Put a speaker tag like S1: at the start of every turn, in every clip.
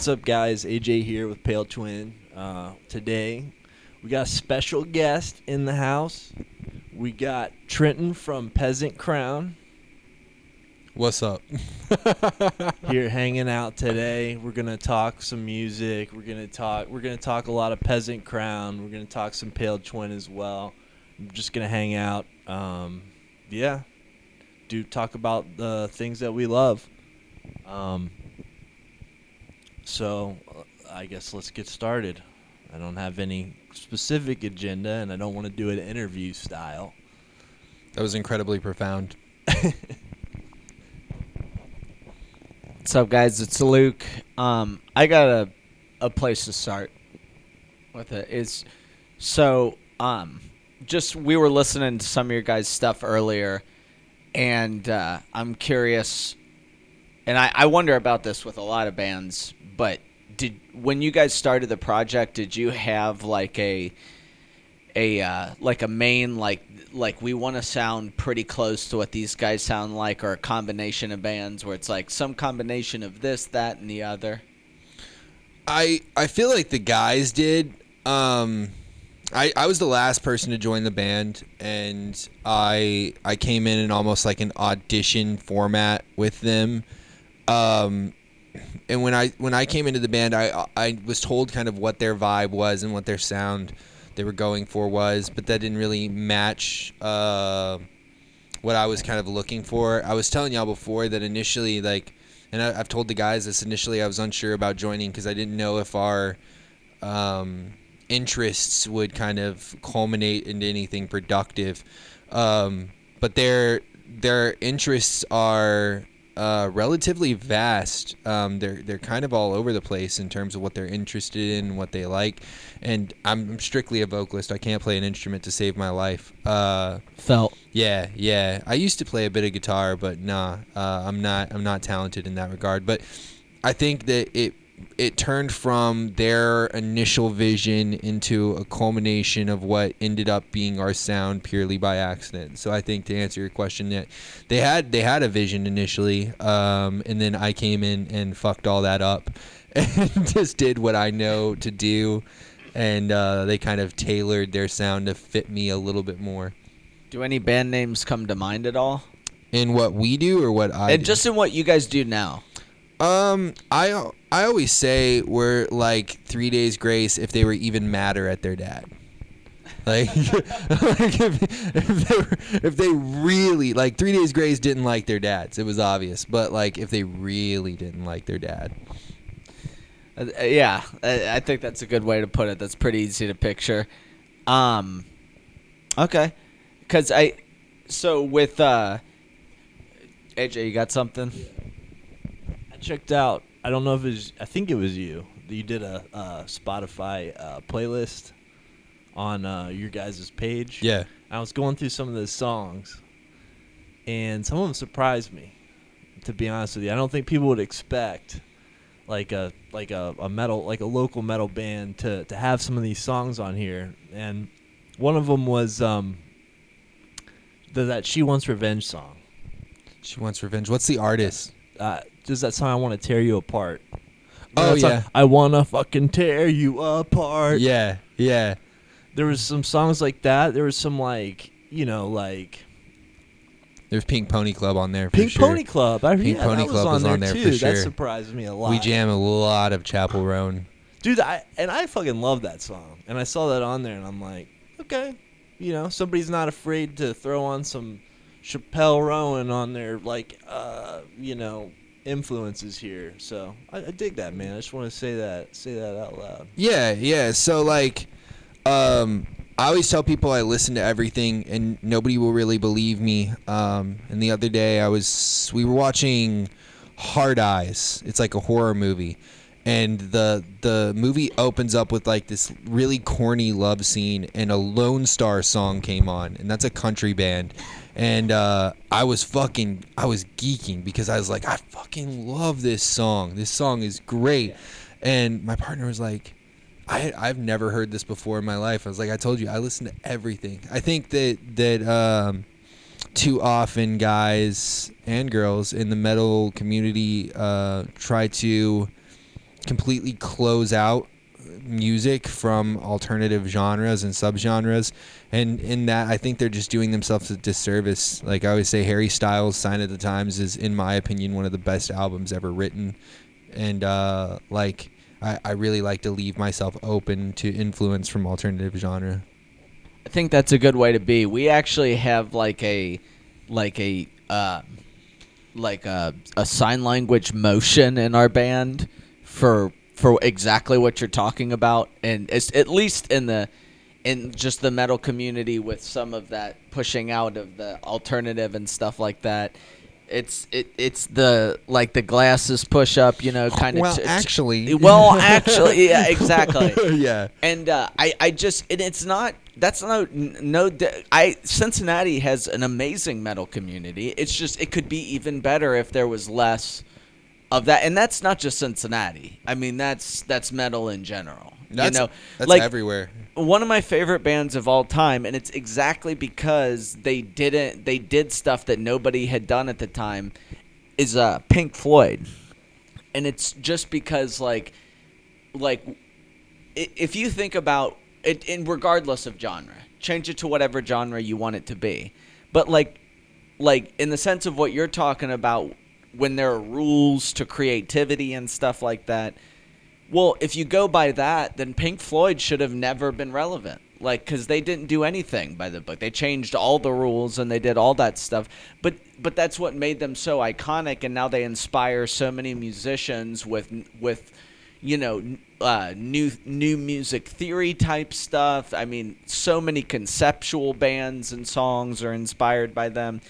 S1: What's up, guys? AJ here with Pale Twin. Today, we got a special guest in the house. We got Trenton from Peasant Crown
S2: What's up?
S1: here hanging out today. We're gonna talk some music. We're gonna talk a lot of Peasant Crown. We're gonna talk some Pale Twin as well. We're just gonna hang out. Talk about the things that we love. So I guess let's get started. I don't have any specific agenda, and I don't want to do it interview style.
S2: That was incredibly profound.
S3: What's up, guys? It's Luke. I got a place to start with it. Just we were listening to some of your guys' stuff earlier, and I'm curious, and I wonder about this with a lot of bands, but when you guys started the project, did you have like a main like we want to sound pretty close to what these guys sound like, or a combination of bands where it's like some combination of this, that, and the other?
S2: I feel like the guys did. I was the last person to join the band, and I came in almost like an audition format with them. And when I came into the band, I was told kind of what their vibe was and what their sound they were going for was, but that didn't really match what I was kind of looking for. I was telling y'all before that initially, and I've told the guys this, initially I was unsure about joining because I didn't know if our interests would kind of culminate into anything productive. But their interests are relatively vast. They're kind of all over the place in terms of what they're interested in and what they like. And I'm strictly a vocalist. I can't play an instrument to save my life.
S3: Felt.
S2: Yeah. I used to play a bit of guitar, but nah, I'm not talented in that regard. But I think that it turned from their initial vision into a culmination of what ended up being our sound purely by accident. So I think, to answer your question, that they had a vision initially, and then I came in and fucked all that up and just did what I know to do, and they kind of tailored their sound to fit me a little bit more.
S3: Do any band names come to mind at all?
S2: In what we do or what I
S3: And
S2: do?
S3: just in what you guys do now.
S2: I always say we're like 3 Days Grace if they were even madder at their dad. Like, if they really, like, 3 Days Grace didn't like their dads, it was obvious. But like if they really didn't like their dad.
S3: Yeah, I think that's a good way to put it. That's pretty easy to picture. Okay, because with AJ, you got something?
S1: Checked out. I don't know if I think it was you. You did a Spotify playlist on your guys' page.
S2: Yeah.
S1: I was going through some of the songs, and some of them surprised me. To be honest with you, I don't think people would expect like a local metal band to have some of these songs on here. And one of them was that She Wants Revenge song.
S2: She Wants Revenge. What's the artist?
S1: Just that song, I Want to Tear You Apart.
S2: Oh, yeah.
S1: I want to fucking tear you apart.
S2: Yeah.
S1: There was some songs like that. There was some
S2: There's Pink Pony Club on there for
S1: Pink
S2: sure.
S1: Pony Club.
S2: Pink Pony
S1: that
S2: Club
S1: was on there
S2: for
S1: too.
S2: sure.
S1: That surprised me a lot.
S2: We jam a lot of Chapel Roan.
S1: Dude, I fucking love that song. And I saw that on there, and I'm like, okay. Somebody's not afraid to throw on some Chappelle Rowan on their, influences here. So I dig that, man. I just want to say that out loud.
S2: Yeah. So I always tell people I listen to everything, and nobody will really believe me. And the other day we were watching Hard Eyes. It's like a horror movie, and the movie opens up with like this really corny love scene, and a Lone Star song came on, and that's a country band. And I was geeking because I was like, I fucking love this song. This song is great. And my partner was like, I've never heard this before in my life. I was like, I told you, I listen to everything. I think that too often guys and girls in the metal community try to completely close out music from alternative genres and subgenres, and in that I think they're just doing themselves a disservice. Like I always say, Harry Styles' Sign of the Times is, in my opinion, one of the best albums ever written, and I really like to leave myself open to influence from alternative genre.
S3: I think that's a good way to be. We actually have like a sign language motion in our band for exactly what you're talking about, and it's at least in just the metal community with some of that pushing out of the alternative and stuff like that. It's the like the glasses push up, kind of.
S2: Well, actually,
S3: yeah, exactly.
S2: yeah.
S3: And I just, and it's not. That's no. Cincinnati has an amazing metal community. It's just it could be even better if there was less of that, and that's not just Cincinnati. I mean, that's metal in general.
S2: That's
S3: like
S2: everywhere.
S3: one of my favorite bands of all time, and it's exactly because they did stuff that nobody had done at the time, is Pink Floyd, and it's just because like if you think about it, in regardless of genre, change it to whatever genre you want it to be, but like in the sense of what you're talking about, when there are rules to creativity and stuff like that. Well, if you go by that, then Pink Floyd should have never been relevant. Like, because they didn't do anything by the book. They changed all the rules and they did all that stuff. But that's what made them so iconic, and now they inspire so many musicians with new music theory type stuff. I mean, so many conceptual bands and songs are inspired by them.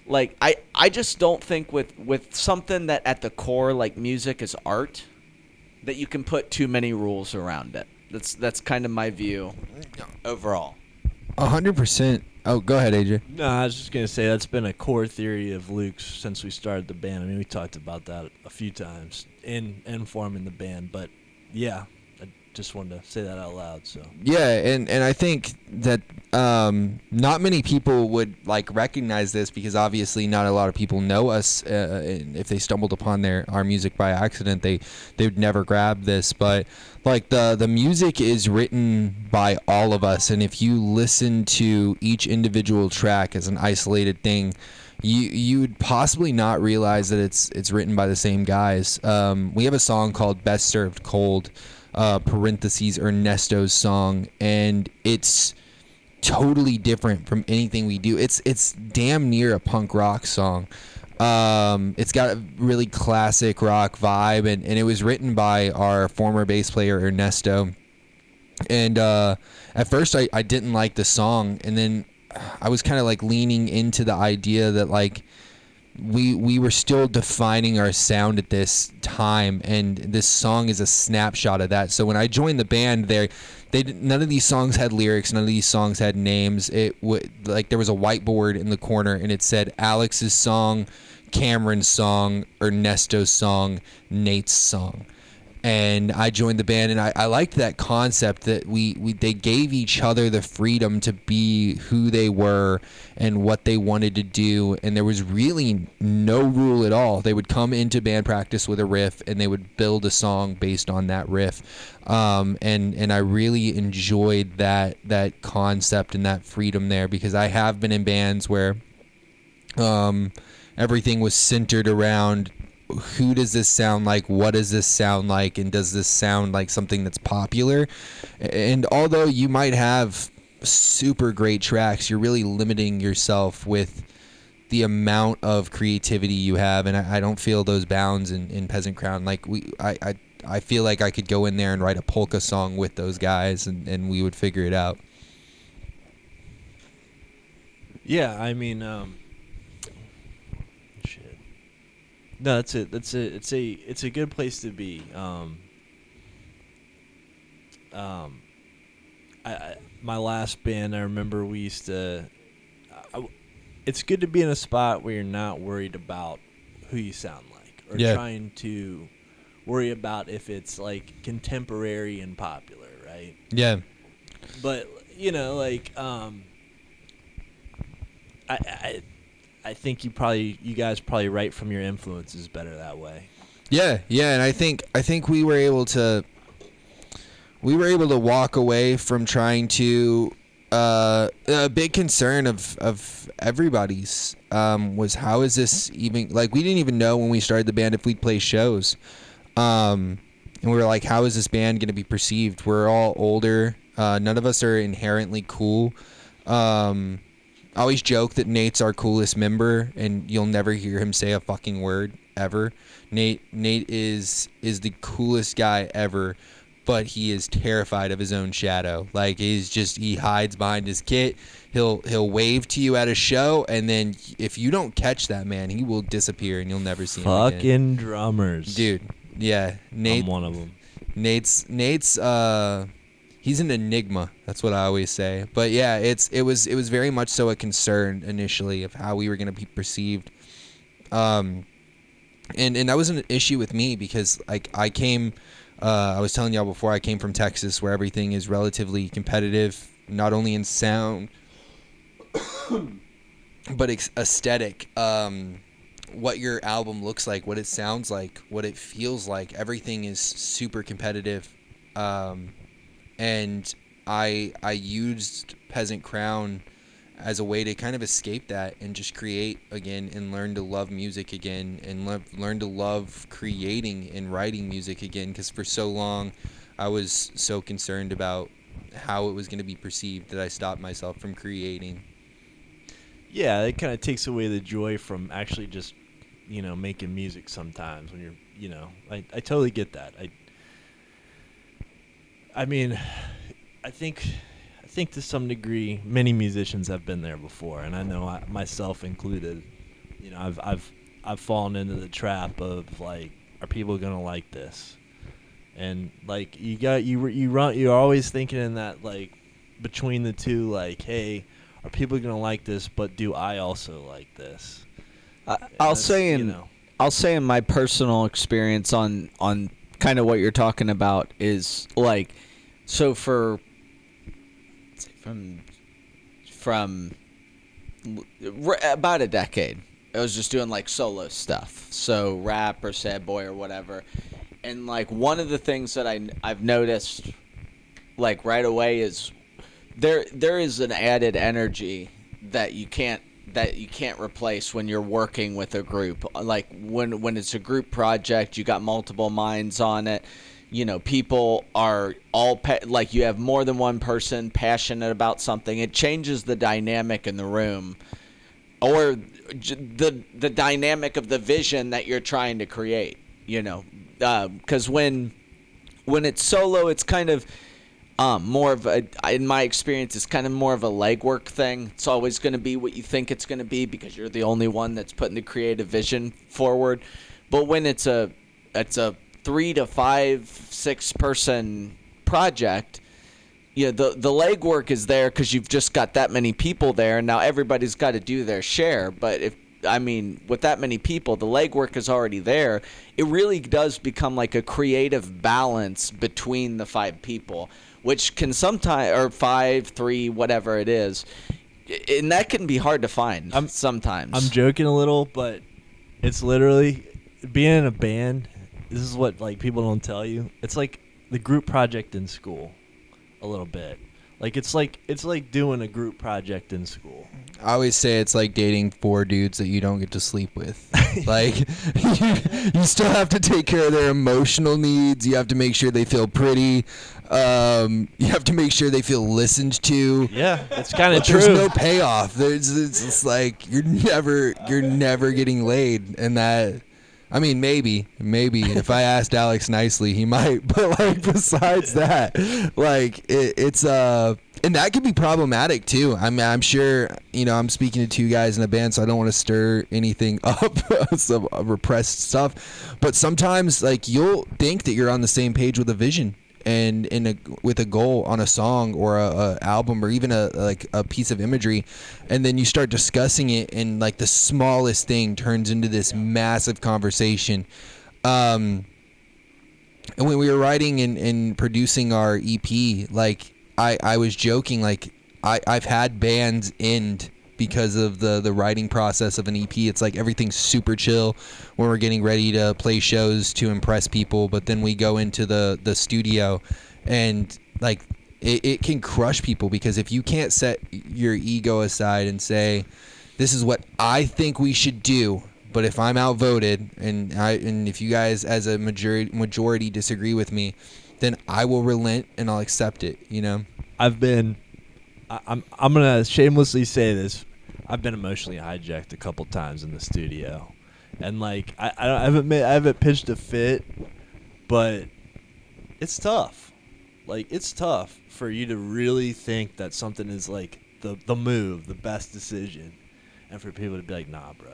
S3: Like, I just don't think with something that at the core, like music is art, that you can put too many rules around it. That's kind of my view overall.
S2: 100%. Oh, go ahead, AJ.
S1: No, I was just gonna say that's been a core theory of Luke's since we started the band. I mean, we talked about that a few times in forming the band, but yeah, I just wanted to say that out loud. So
S2: Yeah, and I think that not many people would like recognize this, because obviously not a lot of people know us. And if they stumbled upon our music by accident, they would never grab this. But like the music is written by all of us, and if you listen to each individual track as an isolated thing, you would possibly not realize that it's written by the same guys. We have a song called "Best Served Cold," parentheses Ernesto's song, and it's totally different from anything we do. It's damn near a punk rock song. It's got a really classic rock vibe, and it was written by our former bass player Ernesto. And at first I didn't like the song, and then I was kind of like leaning into the idea that like we were still defining our sound at this time, and this song is a snapshot of that. So when I joined the band, none of these songs had lyrics, none of these songs had names. Like there was a whiteboard in the corner, and it said Alex's song, Cameron's song, Ernesto's song, Nate's song. And I joined the band, and I liked that concept that they gave each other the freedom to be who they were and what they wanted to do, and there was really no rule at all. They would come into band practice with a riff, and they would build a song based on that riff. And I really enjoyed that concept and that freedom there, because I have been in bands where everything was centered around who does this sound like, what does this sound like, and does this sound like something that's popular? And although you might have super great tracks, you're really limiting yourself with the amount of creativity you have, and I don't feel those bounds in Peasant Crown. Like I feel like I could go in there and write a polka song with those guys, and we would figure it out.
S1: yeah, I mean, no, that's it. It's a good place to be. My last band, I remember we used to. It's good to be in a spot where you're not worried about who you sound like, or trying to worry about if it's like contemporary and popular, right?
S2: Yeah.
S1: But like I think you guys probably write from your influences better that way.
S2: Yeah, and I think we were able to walk away from trying to a big concern of everybody's was how is this even, like, we didn't even know when we started the band if we'd play shows, and we were like, how is this band going to be perceived? We're all older, none of us are inherently cool. I always joke that Nate's our coolest member, and you'll never hear him say a fucking word ever. Nate is the coolest guy ever, but he is terrified of his own shadow. Like, he hides behind his kit. He'll wave to you at a show, and then if you don't catch that man, he will disappear and you'll never see him again.
S1: Fucking drummers,
S2: dude. Yeah, Nate.
S1: I'm one of them.
S2: Nate's he's an enigma. That's what I always say. But yeah, it was very much so a concern initially of how we were going to be perceived. And that was an issue with me because, like, I came, I was telling y'all before, I came from Texas where everything is relatively competitive, not only in sound, but aesthetic. What your album looks like, what it sounds like, what it feels like, everything is super competitive. And I used Peasant Crown as a way to kind of escape that and just create again and learn to love music again and learn to love creating and writing music again, because for so long I was so concerned about how it was going to be perceived that I stopped myself from creating.
S1: Yeah, it kind of takes away the joy from actually just, making music sometimes when you're, I totally get that. I mean, I think to some degree many musicians have been there before, and I know myself included. I've fallen into the trap of, like, are people gonna like this? And, like, you're always thinking in that, like, between the two, like, hey, are people gonna like this? But do I also like this?
S3: I'll say in my personal experience on kind of what you're talking about is, like, so from about a decade, I was just doing, like, solo stuff, so rap or sad boy or whatever, and, like, one of the things that I've noticed, like, right away is there is an added energy that you can't replace when you're working with a group. Like, when it's a group project, you got multiple minds on it. People are all like, you have more than one person passionate about something. It changes the dynamic in the room, or the dynamic of the vision that you're trying to create. Because when it's solo, it's kind of more of a, in my experience, it's kind of more of a legwork thing. It's always going to be what you think it's going to be because you're the only one that's putting the creative vision forward. But when it's a 3 to 5, 6 person project, the legwork is there because you've just got that many people there, and now everybody's got to do their share. But with that many people, the legwork is already there. It really does become like a creative balance between the 5 people, which can sometimes, or 5, 3, whatever it is, and that can be hard to find sometimes.
S1: I'm joking a little, but it's literally being in a band. This is what, like, people don't tell you. It's like the group project in school, a little bit. Like, it's like doing a group project in school.
S2: I always say it's like dating 4 dudes that you don't get to sleep with. Like, you still have to take care of their emotional needs. You have to make sure they feel pretty. You have to make sure they feel listened to.
S1: Yeah, it's kind of true.
S2: There's no payoff. It's like you're never getting laid, and that. I mean, maybe if I asked Alex nicely, he might. But, like, besides that, like, it's and that can be problematic too. I mean, I'm sure, I'm speaking to 2 guys in a band, so I don't want to stir anything up, some repressed stuff. But sometimes, like, you'll think that you're on the same page with a vision and with a goal on a song or a album or even a piece of imagery, and then you start discussing it, and, like, the smallest thing turns into this massive conversation. And when we were writing and producing our EP, like, I was joking, like, I've had bands end because of the writing process of an EP. It's like everything's super chill when we're getting ready to play shows to impress people, but then we go into the studio and like it can crush people, because if you can't set your ego aside and say, this is what I think we should do, but if I'm outvoted and if you guys as a majority disagree with me, then I will relent and I'll accept it, you know?
S1: I'm gonna shamelessly say this. I've been emotionally hijacked a couple times in the studio, and like I haven't pitched a fit, but it's tough. Like, it's tough for you to really think that something is like the move, the best decision, and for people to be like, nah, bro.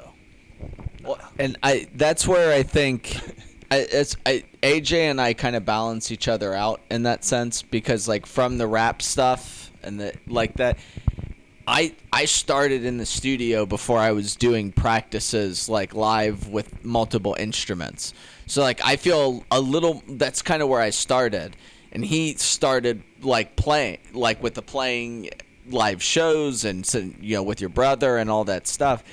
S1: Nah.
S3: Well, and that's where I think AJ and I kind of balance each other out in that sense, because like from the rap stuff and that, I started in the studio before I was doing practices like live with multiple instruments. So like I feel that's kind of where I started, and he started like playing live shows and with your brother and all that stuff.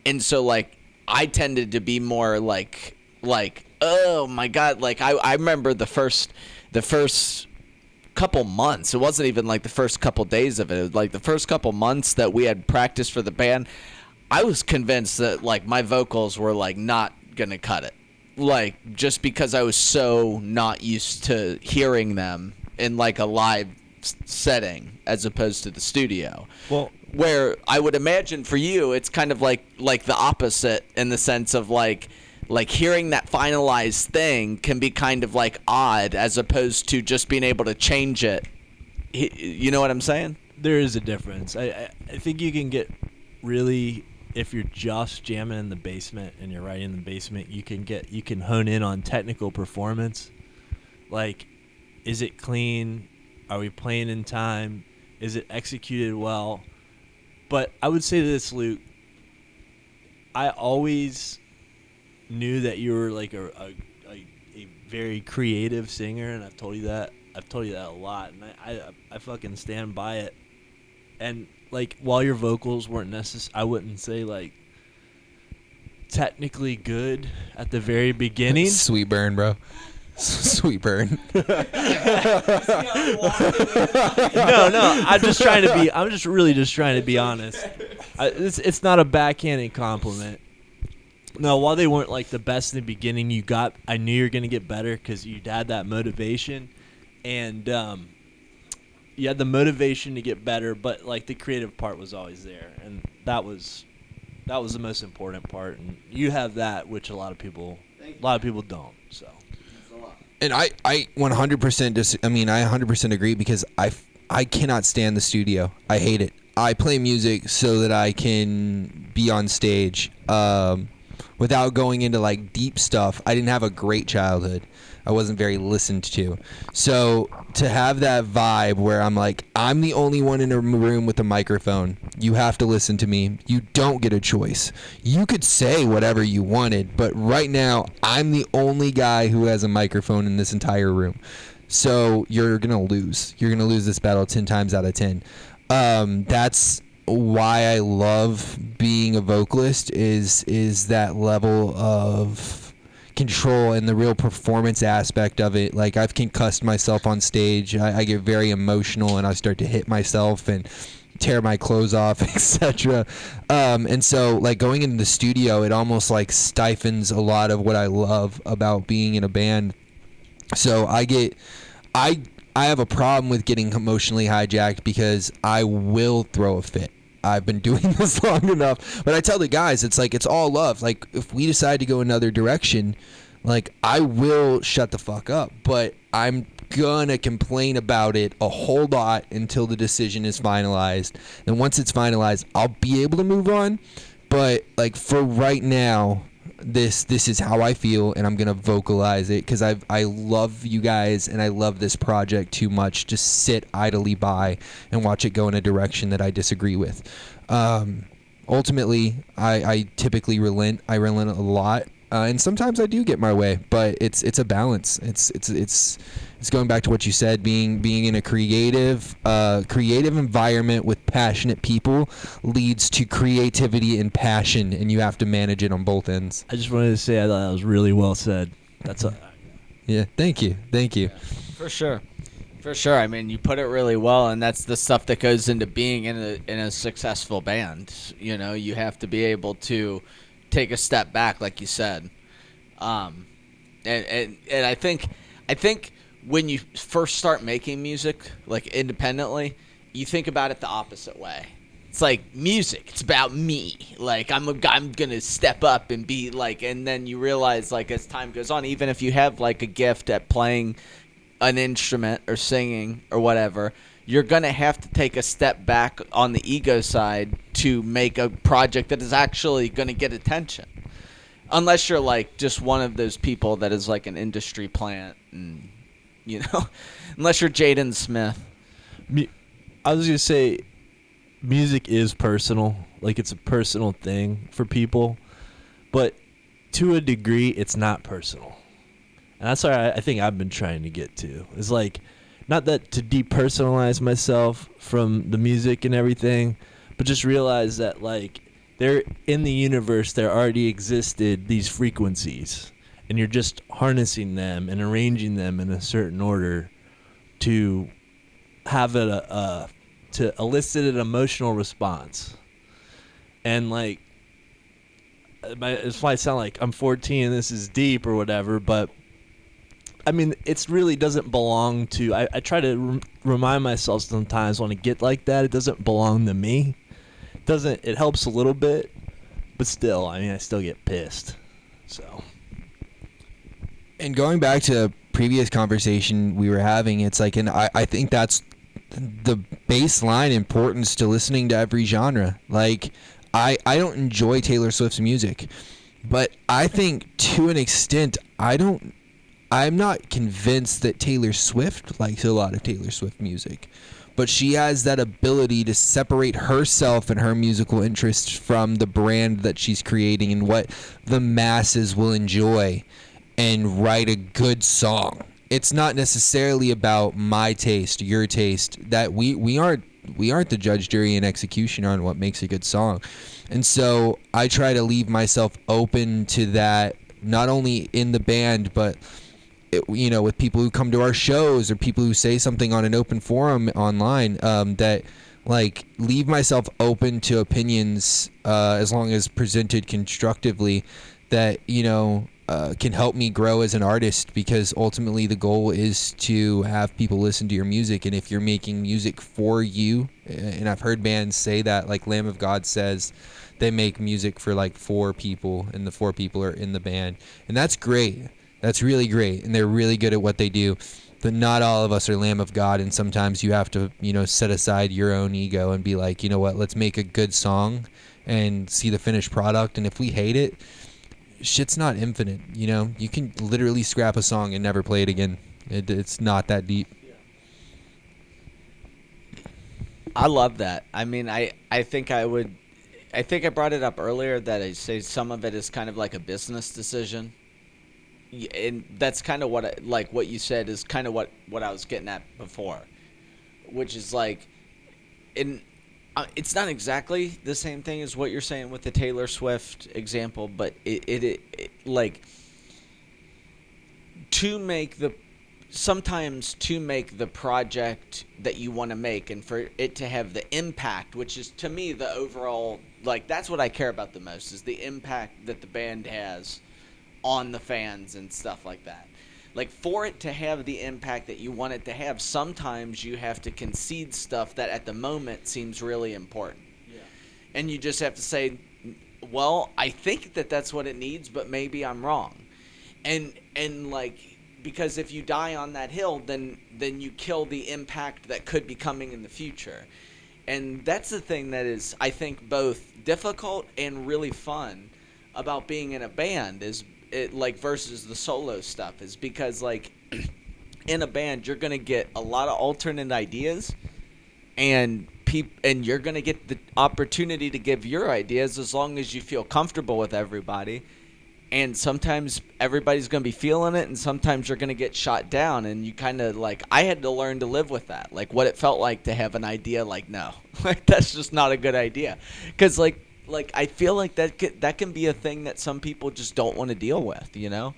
S3: And so like I tended to be more like oh my God, like I remember the first couple months. It wasn't even like the first couple days of it. It was like the first couple months that we had practiced for the band. I was convinced that like my vocals were like not gonna cut it, like just because I was so not used to hearing them in like a live setting as opposed to the studio.
S1: Well,
S3: where I would imagine for you, it's kind of like the opposite in the sense of like hearing that finalized thing can be kind of like odd as opposed to just being able to change it. You know what I'm saying?
S1: there is a difference. I think you can get really, if you're just jamming in the basement and you're writing in the basement, you can hone in on technical performance. Like, is it clean? Are we playing in time? Is it executed well? But I would say this, Luke. I always knew that you were like a very creative singer, and I've told you that a lot, and I fucking stand by it. And like, while your vocals weren't I wouldn't say like technically good at the very beginning.
S2: Sweet burn, bro. Sweet burn.
S1: No, I'm really just trying to be honest. It's not a backhanded compliment. No, while they weren't like the best in the beginning, I knew you were gonna get better because you had that motivation, and you had the motivation to get better. But like, the creative part was always there, and that was the most important part. And you have that, which a lot of people don't. So.
S2: And I 100% I 100% agree, because I cannot stand the studio. I hate it. I play music so that I can be on stage. Without going into like deep stuff, I didn't have a great childhood. I wasn't very listened to. So to have that vibe where I'm like, I'm the only one in a room with a microphone. You have to listen to me. You don't get a choice. You could say whatever you wanted, but right now I'm the only guy who has a microphone in this entire room. So you're going to lose. You're going to lose this battle 10 times out of 10. That's why I love being a vocalist, is that level of control and the real performance aspect of it. Like, I've concussed myself on stage. I get very emotional and I start to hit myself and tear my clothes off, etc. And so like, going into the studio, it almost like stifles a lot of what I love about being in a band. So I have a problem with getting emotionally hijacked, because I will throw a fit. I've been doing this long enough. But I tell the guys, it's like, it's all love. Like, if we decide to go another direction, like, I will shut the fuck up. But I'm gonna complain about it a whole lot until the decision is finalized. And once it's finalized, I'll be able to move on. But like, for right now, this is how I feel, and I'm gonna vocalize it, because I love you guys and I love this project too much to sit idly by and watch it go in a direction that I disagree with. Ultimately, I typically relent. I relent a lot, and sometimes I do get my way, but it's a balance. It's going back to what you said, being in a creative environment with passionate people leads to creativity and passion, and you have to manage it on both ends.
S1: I just wanted to say I thought that was really well said. That's a
S2: Yeah, thank you.
S3: For sure. For sure. I mean, you put it really well, and that's the stuff that goes into being in a successful band. You know, you have to be able to take a step back, like you said. And I think when you first start making music, like independently, you think about it the opposite way. It's like music. It's about me. Like I'm gonna step up and be like, and then you realize like as time goes on, even if you have like a gift at playing an instrument or singing or whatever, you're going to have to take a step back on the ego side to make a project that is actually going to get attention. Unless you're like just one of those people that is like an industry plant and, you know, unless you're Jaden Smith.
S1: I was going to say music is personal. Like it's a personal thing for people. But to a degree, it's not personal. And that's what I think I've been trying to get to. It's like, not that to depersonalize myself from the music and everything, but just realize that, like, there in the universe, there already existed these frequencies. And you're just harnessing them and arranging them in a certain order to have to elicit an emotional response. And, like, it might sound like I'm 14 and this is deep or whatever, but I mean, it really doesn't belong to... I try to remind myself sometimes when I get like that, it doesn't belong to me. It helps a little bit, but still, I mean, I still get pissed. So.
S2: And going back to a previous conversation we were having, it's like, and I think that's the baseline importance to listening to every genre. Like, I don't enjoy Taylor Swift's music, but I think to an extent, I'm not convinced that Taylor Swift likes a lot of Taylor Swift music, but she has that ability to separate herself and her musical interests from the brand that she's creating and what the masses will enjoy and write a good song. It's not necessarily about my taste, your taste, that we aren't the judge, jury, and executioner on what makes a good song. And so I try to leave myself open to that, not only in the band, but with people who come to our shows or people who say something on an open forum online, that like leave myself open to opinions as long as presented constructively that can help me grow as an artist, because ultimately the goal is to have people listen to your music. And if you're making music for you, and I've heard bands say that, like Lamb of God says they make music for like 4 people and the 4 people are in the band, and that's great. That's really great, and they're really good at what they do. But not all of us are Lamb of God, and sometimes you have to, set aside your own ego and be like, you know what, let's make a good song and see the finished product. And if we hate it, shit's not infinite. You can literally scrap a song and never play it again. It's not that deep.
S3: I love that. I mean, I think I brought it up earlier that I say some of it is kind of like a business decision. And that's kind of what you said is kind of what I was getting at before, which is like, it's not exactly the same thing as what you're saying with the Taylor Swift example, but it like sometimes to make the project that you want to make and for it to have the impact, which is to me the overall, like that's what I care about the most, is the impact that the band has on the fans and stuff like that. Like, for it to have the impact that you want it to have, sometimes you have to concede stuff that at the moment seems really important. Yeah. And you just have to say, well, I think that that's what it needs, but maybe I'm wrong. And like, because if you die on that hill, then you kill the impact that could be coming in the future. And that's the thing that is, I think, both difficult and really fun about being in a band is it, like, versus the solo stuff, is because like in a band you're gonna get a lot of alternate ideas, and you're gonna get the opportunity to give your ideas as long as you feel comfortable with everybody, and sometimes everybody's going to be feeling it, and sometimes you're going to get shot down, and you kind of like, I had to learn to live with that, like what it felt like to have an idea like, no, like that's just not a good idea, because like I feel like that can be a thing that some people just don't want to deal with, you know?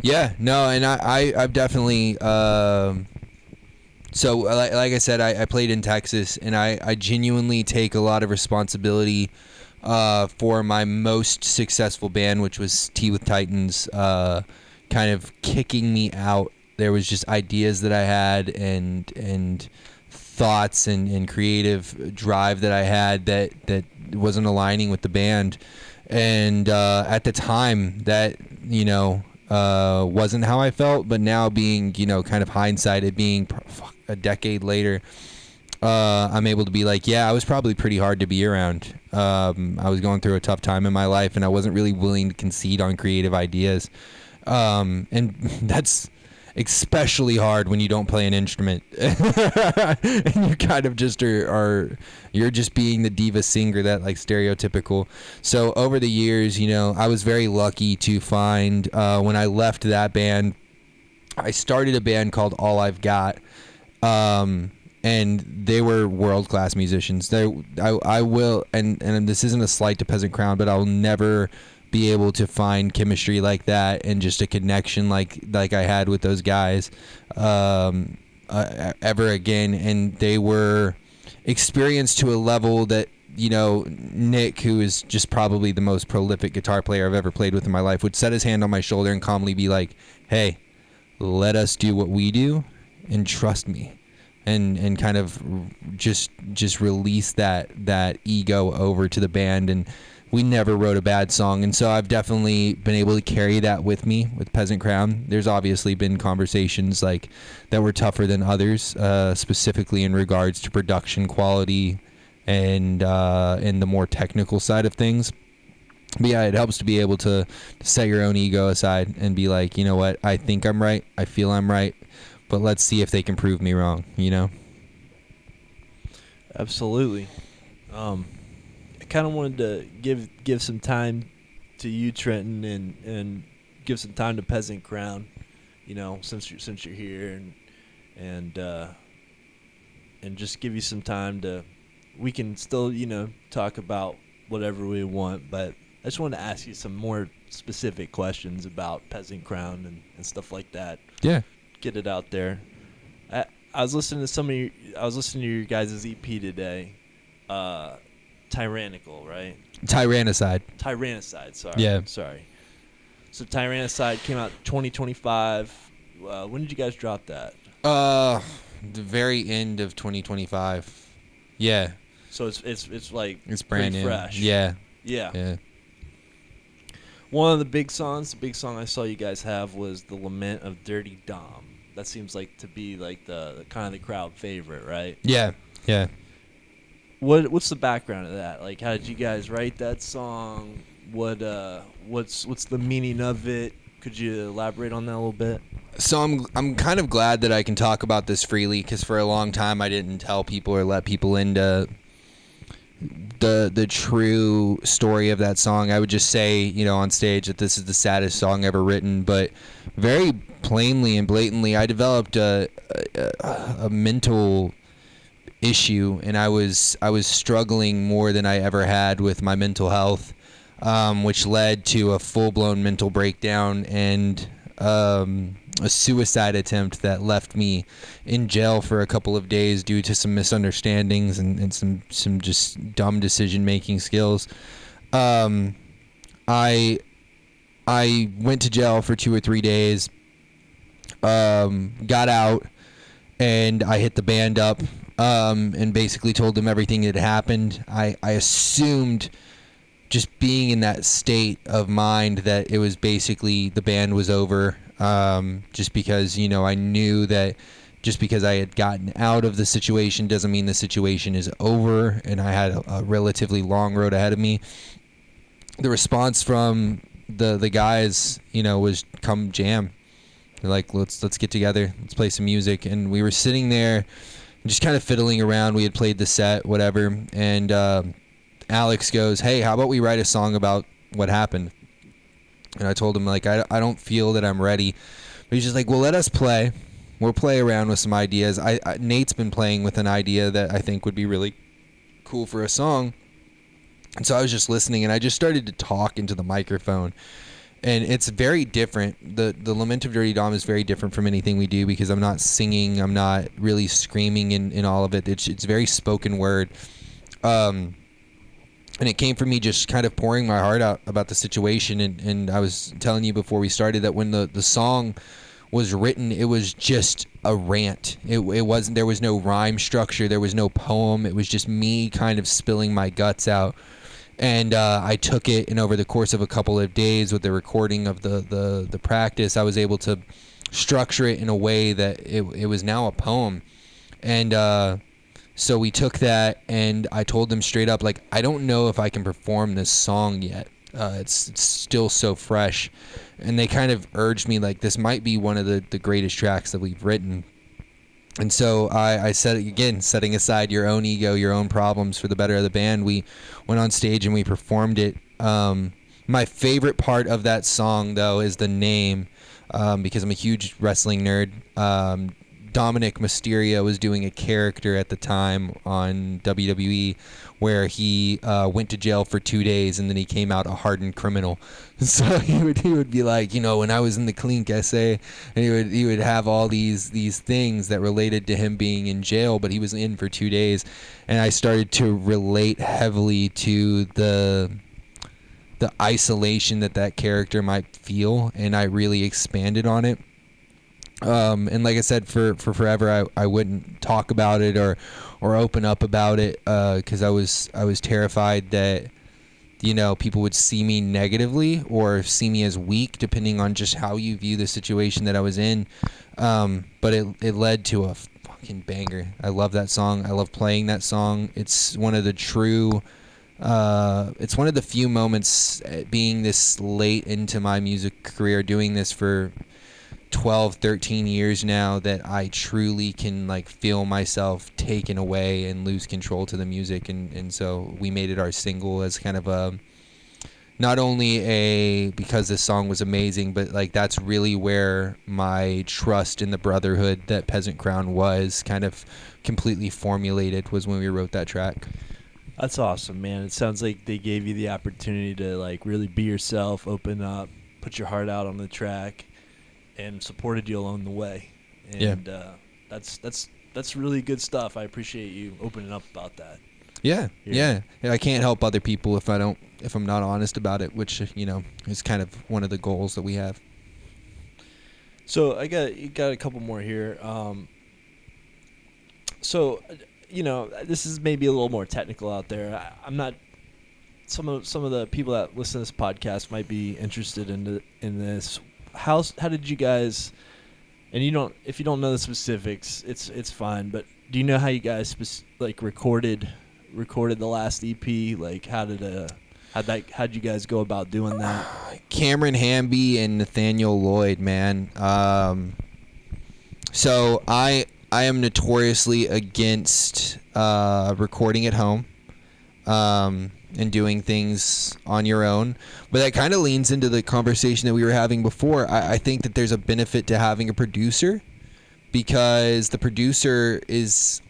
S2: Yeah, no, and I've definitely so like I said, I played in Texas, and I genuinely take a lot of responsibility for my most successful band, which was Tea with Titans, kind of kicking me out. There was just ideas that I had and thoughts and creative drive that I had that wasn't aligning with the band. And at the time, that, wasn't how I felt. But now, being, kind of hindsight, it being a decade later, I'm able to be like, yeah, I was probably pretty hard to be around. I was going through a tough time in my life, and I wasn't really willing to concede on creative ideas. And that's especially hard when you don't play an instrument and you kind of just you're just being the diva singer, that like stereotypical. So over the years, I was very lucky to find, when I left that band, I started a band called All I've Got. And they were world-class musicians. I will, and this isn't a slight to Peasant Crown, but I'll never be able to find chemistry like that and just a connection like I had with those guys ever again. And they were experienced to a level that, Nick, who is just probably the most prolific guitar player I've ever played with in my life, would set his hand on my shoulder and calmly be like, hey, let us do what we do and trust me. And kind of just release that ego over to the band, and we never wrote a bad song. And so I've definitely been able to carry that with me with Peasant Crown. There's obviously been conversations like that were tougher than others, specifically in regards to production quality and the more technical side of things. But yeah, it helps to be able to set your own ego aside and be like, you know what, I think I'm right, I feel I'm right, but let's see if they can prove me wrong,
S1: Absolutely. I kind of wanted to give some time to you, Trenton, and give some time to Peasant Crown, since you're here, and just give you some time to. We can still, talk about whatever we want, but I just wanted to ask you some more specific questions about Peasant Crown and stuff like that.
S2: Yeah.
S1: Get it out there. I was listening to your guys' EP today. Tyrannical, right?
S2: Tyrannicide,
S1: sorry.
S2: Yeah.
S1: Sorry. So Tyrannicide came out 2025. When did you guys drop that?
S2: The very end of 2025. Yeah.
S1: So it's like
S2: it's brand new.
S1: Fresh.
S2: Yeah.
S1: Yeah. One of the big song I saw you guys have was The Lament of Dirty Dom. That seems like to be like the kind of the crowd favorite, right?
S2: Yeah.
S1: What's the background of that? Like, how did you guys write that song? What's the meaning of it? Could you elaborate on that a little bit?
S2: So I'm kind of glad that I can talk about this freely, because for a long time I didn't tell people or let people into the true story of that song. I would just say, on stage, that this is the saddest song ever written, but very plainly and blatantly, I developed a mental issue, and I was struggling more than I ever had with my mental health, which led to a full-blown mental breakdown and a suicide attempt that left me in jail for a couple of days due to some misunderstandings and some just dumb decision-making skills. I went to jail for 2 or 3 days, got out, and I hit the band up and basically told them everything that happened. I assumed, just being in that state of mind, that it was basically the band was over, just because, I knew that just because I had gotten out of the situation doesn't mean the situation is over, and I had a relatively long road ahead of me. The response from the guys, was come jam. They're like, let's get together, let's play some music. And we were sitting there just kind of fiddling around. We had played the set, whatever, and Alex goes, hey, how about we write a song about what happened? And I told him, like, I don't feel that I'm ready. But he's just like, well, let us play. We'll play around with some ideas. Nate's been playing with an idea that I think would be really cool for a song. And so I was just listening, and I just started to talk into the microphone. And it's very different. The Lament of Dirty Dom is very different from anything we do, because I'm not singing. I'm not really screaming in all of it. It's very spoken word. And it came from me just kind of pouring my heart out about the situation. And I was telling you before we started that when the song was written, it was just a rant. It wasn't, there was no rhyme structure. There was no poem. It was just me kind of spilling my guts out. And I took it, and over the course of a couple of days with the recording of the practice, I was able to structure it in a way that it was now a poem. And so we took that, and I told them straight up, like, I don't know if I can perform this song yet. It's still so fresh. And they kind of urged me, like, this might be one of the greatest tracks that we've written. And so I said, again, setting aside your own ego, your own problems for the better of the band, we went on stage and we performed it. My favorite part of that song, though, is the name, because I'm a huge wrestling nerd. Dominic Mysterio was doing a character at the time on WWE where he went to jail for 2 days, and then he came out a hardened criminal. So he would be like, you know, when I was in the clink essay, and he would have all these things that related to him being in jail, but he was in for 2 days. And I started to relate heavily to the isolation that character might feel, and I really expanded on it. And like I said, for forever, I wouldn't talk about it or open up about it, because I was terrified that, you know, people would see me negatively or see me as weak, depending on just how you view the situation that I was in. But it led to a fucking banger. I love that song. I love playing that song. It's one of the true. It's one of the few moments, being this late into my music career, doing this for 12, 13 years now, that I truly can, like, feel myself taken away and lose control to the music. And so we made it our single as kind of a, not only because this song was amazing, but, like, that's really where my trust in the brotherhood that Peasant Crown was kind of completely formulated, was when we wrote that track.
S1: That's awesome, man. It sounds like they gave you the opportunity to, like, really be yourself, open up, put your heart out on the track, and supported you along the way. And that's really good stuff. I appreciate you opening up about that.
S2: Yeah. I can't help other people if I'm not honest about it, which, you know, is kind of one of the goals that we have.
S1: So you got a couple more here. So, you know, this is maybe a little more technical out there. I'm not. Some of the people that listen to this podcast might be interested in this. How did you guys? And if you don't know the specifics, it's fine. But do you know how you guys recorded the last EP? Like, how'd you guys go about doing that?
S2: Cameron Hamby and Nathaniel Lloyd, man. So I am notoriously against recording at home. And doing things on your own. But that kind of leans into the conversation that we were having before. I think that there's a benefit to having a producer, because the producer is,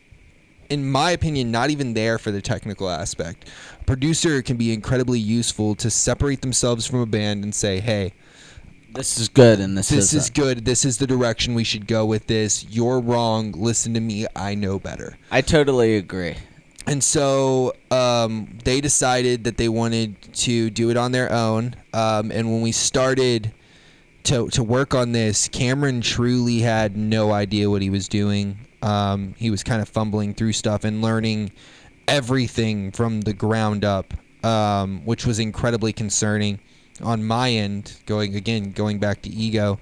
S2: in my opinion, not even there for the technical aspect. A producer can be incredibly useful to separate themselves from a band and say, hey,
S3: this is good and this
S2: is good. This is the direction we should go with this. You're wrong. Listen to me. I know better.
S3: I totally agree.
S2: And so they decided that they wanted to do it on their own. And when we started to work on this, Cameron truly had no idea what he was doing. He was kind of fumbling through stuff and learning everything from the ground up, which was incredibly concerning on my end, going back to ego.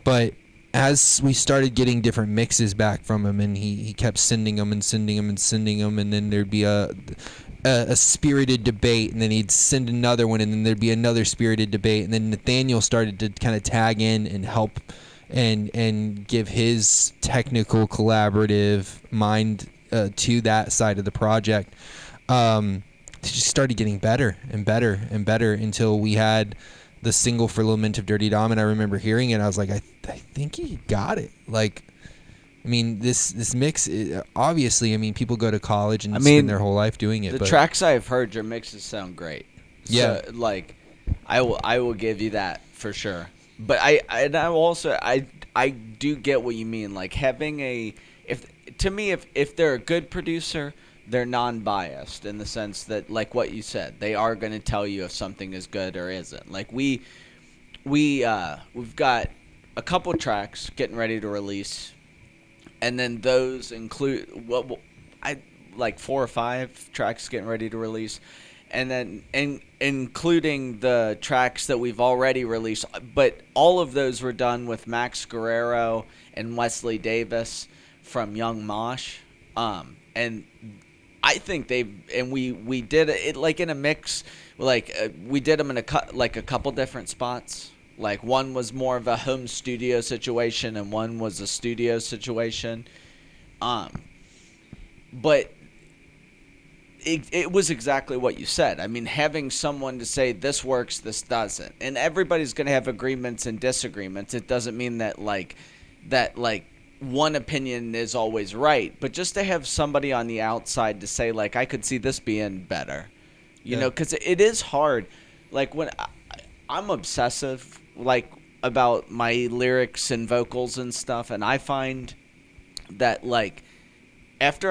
S2: But as we started getting different mixes back from him, and he kept sending them, and then there'd be a spirited debate, and then he'd send another one, and then there'd be another spirited debate, and then Nathaniel started to kind of tag in and help and give his technical collaborative mind to that side of the project. It just started getting better and better and better until we had the single for Lament of Dirty Dom, and I remember hearing it. I was like, I think he got it. Like, I mean, this mix, obviously, I mean, people go to college and spend their whole life doing it.
S3: The
S2: but
S3: tracks I've heard, your mixes sound great.
S2: Yeah.
S3: So, like, I will give you that for sure. But I do get what you mean. Like, having if they're a good producer, they're non-biased in the sense that, like what you said, they are going to tell you if something is good or isn't. Like we've got a couple tracks getting ready to release, and then those include like 4 or 5 tracks getting ready to release, and then including the tracks that we've already released. But all of those were done with Max Guerrero and Wesley Davis from Young Mosh, and I think we did it like in a mix, like we did them in a couple different spots. Like one was more of a home studio situation, and one was a studio situation. But it was exactly what you said. I mean, having someone to say this works, this doesn't, and everybody's going to have agreements and disagreements. It doesn't mean that one opinion is always right, but just to have somebody on the outside to say, like, I could see this being better, you know, because it is hard. Like when I'm obsessive, like about my lyrics and vocals and stuff, and I find that like if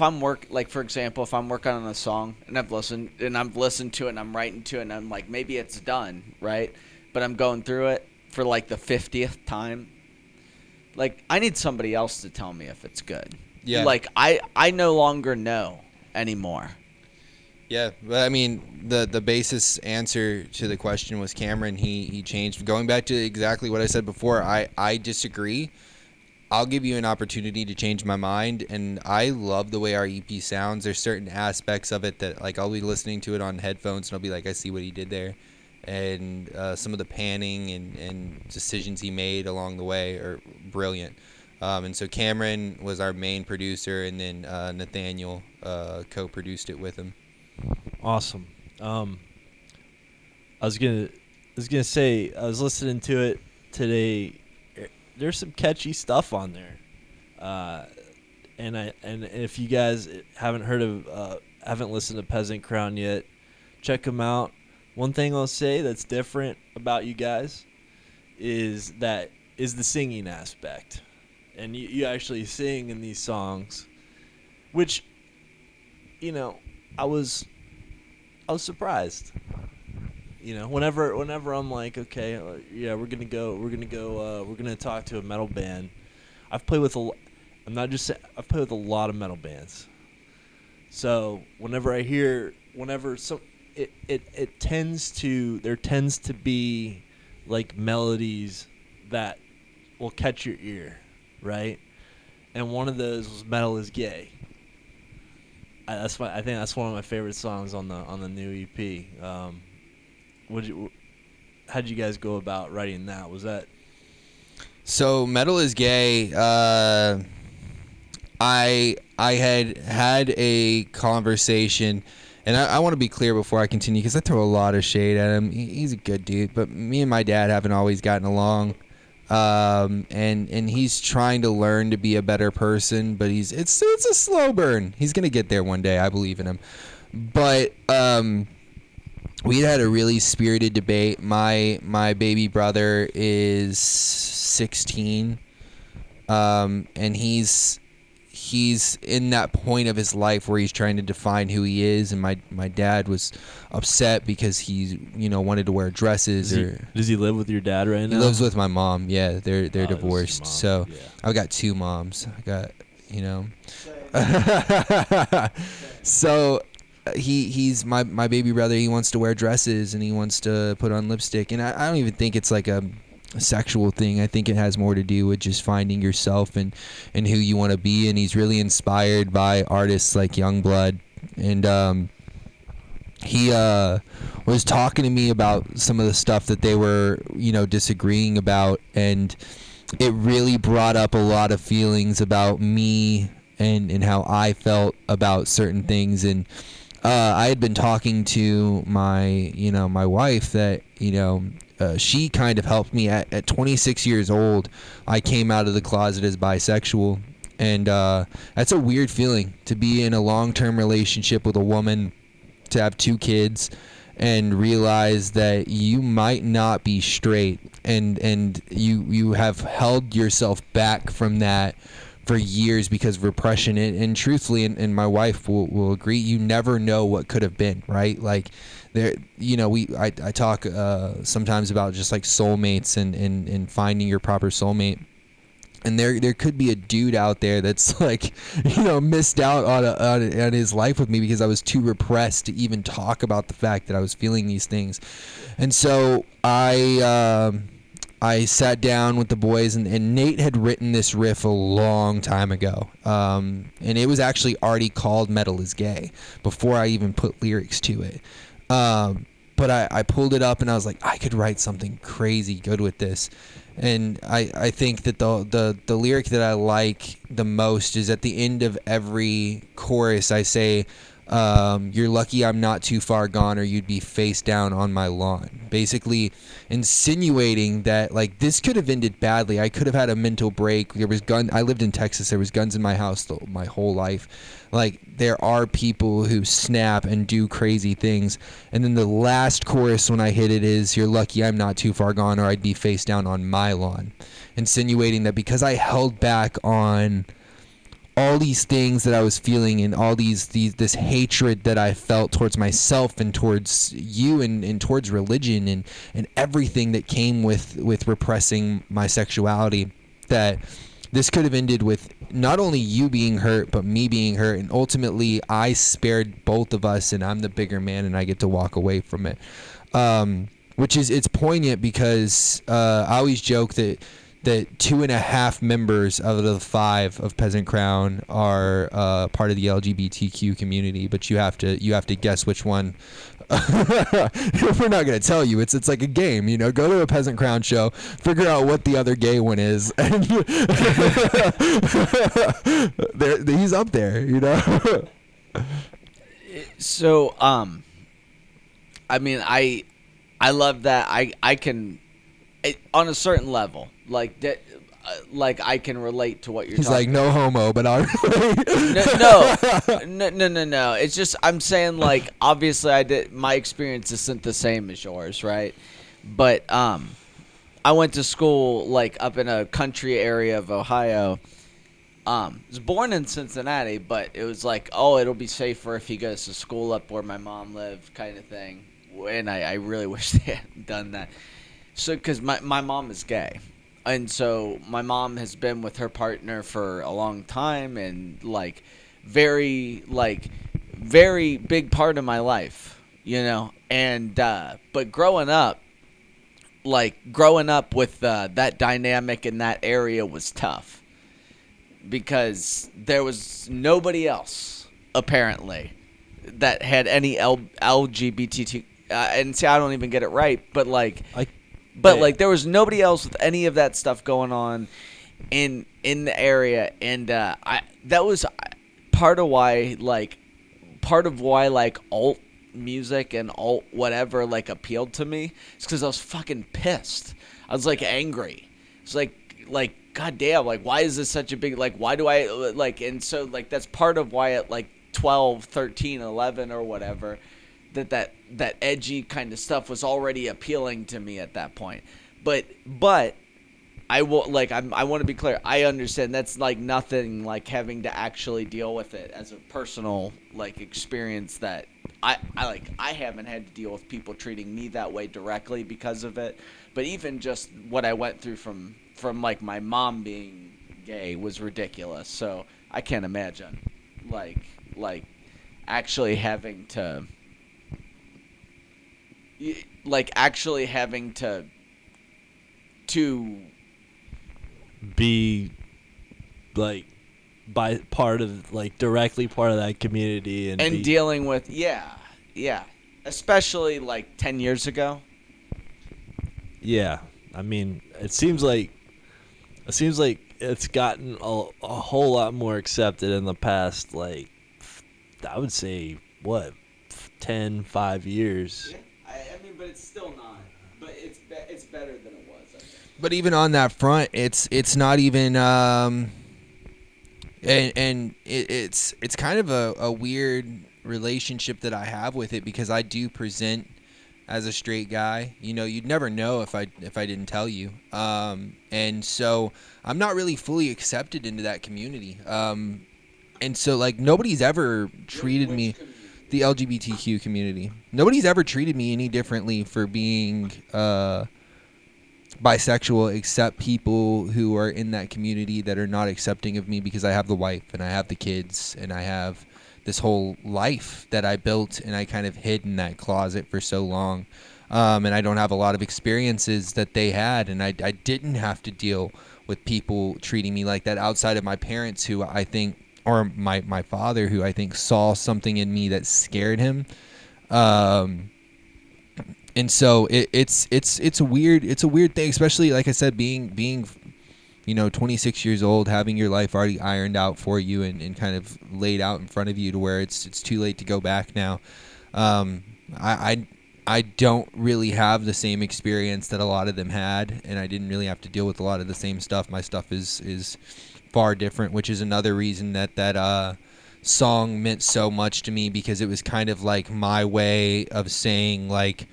S3: I'm for example, if I'm working on a song and I've listened to it and I'm writing to it and I'm like, maybe it's done, right? But I'm going through it for like the 50th time. Like, I need somebody else to tell me if it's good.
S2: Yeah.
S3: Like, I no longer know anymore.
S2: Yeah, but I mean, the basis answer to the question was Cameron. He changed. Going back to exactly what I said before, I disagree. I'll give you an opportunity to change my mind, and I love the way our EP sounds. There's certain aspects of it that, like, I'll be listening to it on headphones, and I'll be like, I see what he did there. And some of the panning and decisions he made along the way are brilliant. And so Cameron was our main producer, and then Nathaniel co-produced it with him.
S1: Awesome. I was gonna say, I was listening to it today. There's some catchy stuff on there, and if you guys haven't listened to Peasant Crown yet, check them out. One thing I'll say that's different about you guys is the singing aspect, and you actually sing in these songs, which, you know, I was surprised. You know, whenever I'm like, okay, yeah, we're gonna talk to a metal band. I've played with I've played with a lot of metal bands. So it tends to be like melodies that will catch your ear, right? And one of those was "Metal Is Gay." I think that's one of my favorite songs on the new EP. How'd you guys go about writing that? Was that?
S2: So "Metal Is Gay." I had a conversation, and I want to be clear before I continue because I throw a lot of shade at him. He's a good dude, but me and my dad haven't always gotten along. And he's trying to learn to be a better person, but it's a slow burn. He's gonna get there one day. I believe in him. But we had a really spirited debate. My baby brother is 16, and he's in that point of his life where he's trying to define who he is, and my dad was upset because he wanted to wear dresses.
S1: Does he live with your dad right now?
S2: He lives with my mom. Yeah, they're divorced. So
S1: yeah.
S2: I've got 2 moms. I got so he's my baby brother. He wants to wear dresses and he wants to put on lipstick, and I don't even think it's like a sexual thing. I think it has more to do with just finding yourself and who you want to be. And he's really inspired by artists like Youngblood, and he was talking to me about some of the stuff that they were disagreeing about, and it really brought up a lot of feelings about me and how I felt about certain things. And I had been talking to my wife that, she kind of helped me at 26 years old. I came out of the closet as bisexual. And that's a weird feeling, to be in a long-term relationship with a woman, to have 2 kids, and realize that you might not be straight, and you have held yourself back from that for years because of repression. And truthfully, and my wife will agree, you never know what could have been, right? Like, there, I talk sometimes about just like soulmates and finding your proper soulmate. And there could be a dude out there that's like, missed out on his life with me because I was too repressed to even talk about the fact that I was feeling these things. And so I sat down with the boys, and Nate had written this riff a long time ago. And it was actually already called Metal is Gay before I even put lyrics to it. But I pulled it up and I was like, I could write something crazy good with this. And I think that the lyric that I like the most is at the end of every chorus. I say, you're lucky I'm not too far gone, or you'd be face down on my lawn. Basically insinuating that, like, this could have ended badly. I could have had a mental break. There was I lived in Texas. There was guns in my house my whole life. Like, there are people who snap and do crazy things. And then the last chorus when I hit it is, you're lucky I'm not too far gone, or I'd be face down on my lawn. Insinuating that because I held back on all these things that I was feeling, and all this hatred that I felt towards myself and towards you and towards religion and everything that came with repressing my sexuality, that this could have ended with not only you being hurt, but me being hurt. And ultimately, I spared both of us, and I'm the bigger man, and I get to walk away from it. It's poignant because I always joke that 2.5 members out of the 5 of Peasant Crown are part of the LGBTQ community, but you have to guess which one. We're not gonna tell you. It's like a game, Go to a Peasant Crown show, figure out what the other gay one is, and he's up there,
S3: So, I mean, I love that. I can, on a certain level, like that. Like, I can relate to what you're
S2: He's
S3: talking
S2: like, no homo, but I
S3: No. It's just, I'm saying, like, obviously my experience isn't the same as yours, right? But I went to school, like, up in a country area of Ohio. I was born in Cincinnati, but it was like, oh, it'll be safer if he goes to school up where my mom lived, kind of thing. And I really wish they hadn't done that. So, because my mom is gay. And so my mom has been with her partner for a long time, and very big part of my life, And but growing up with that dynamic in that area was tough because there was nobody else apparently that had any LGBT. And see, I don't even get it right, but there was nobody else with any of that stuff going on in the area, and that was part of why alt music and alt whatever appealed to me. It's because I was fucking pissed. I was angry. It's like god damn, why is this such a big why do I and so that's part of why at 12, 13, 11 or whatever that edgy kind of stuff was already appealing to me at that point. But I will I want to be clear. I understand that's nothing having to actually deal with it as a personal experience that I haven't had to deal with people treating me that way directly because of it. But even just what I went through from my mom being gay was ridiculous. So I can't imagine actually having to
S1: be by part of directly part of that community and
S3: dealing with especially 10 years ago.
S1: Yeah, I mean, it seems like it's gotten a whole lot more accepted in the past I would say 10, 5 years.
S3: Yeah, I mean, but it's still not. But it's better than it was, I think.
S2: But even on that front, it's not even it's kind of a weird relationship that I have with it, because I do present as a straight guy. You know, you'd never know if I didn't tell you. And so I'm not really fully accepted into that community. And so like nobody's ever treated me, the LGBTQ community. Nobody's ever treated me any differently for being bisexual, except people who are in that community that are not accepting of me because I have the wife and I have the kids and I have this whole life that I built and I kind of hid in that closet for so long. And I don't have a lot of experiences that they had, and I didn't have to deal with people treating me like that outside of my parents, who I think, or my father, who I think saw something in me that scared him. And so it's a weird thing, especially like I said, being 26 years old, having your life already ironed out for you and kind of laid out in front of you to where it's too late to go back now. I don't really have the same experience that a lot of them had, and I didn't really have to deal with a lot of the same stuff. My stuff is far different, which is another reason that song meant so much to me, because it was kind of like my way of saying, like,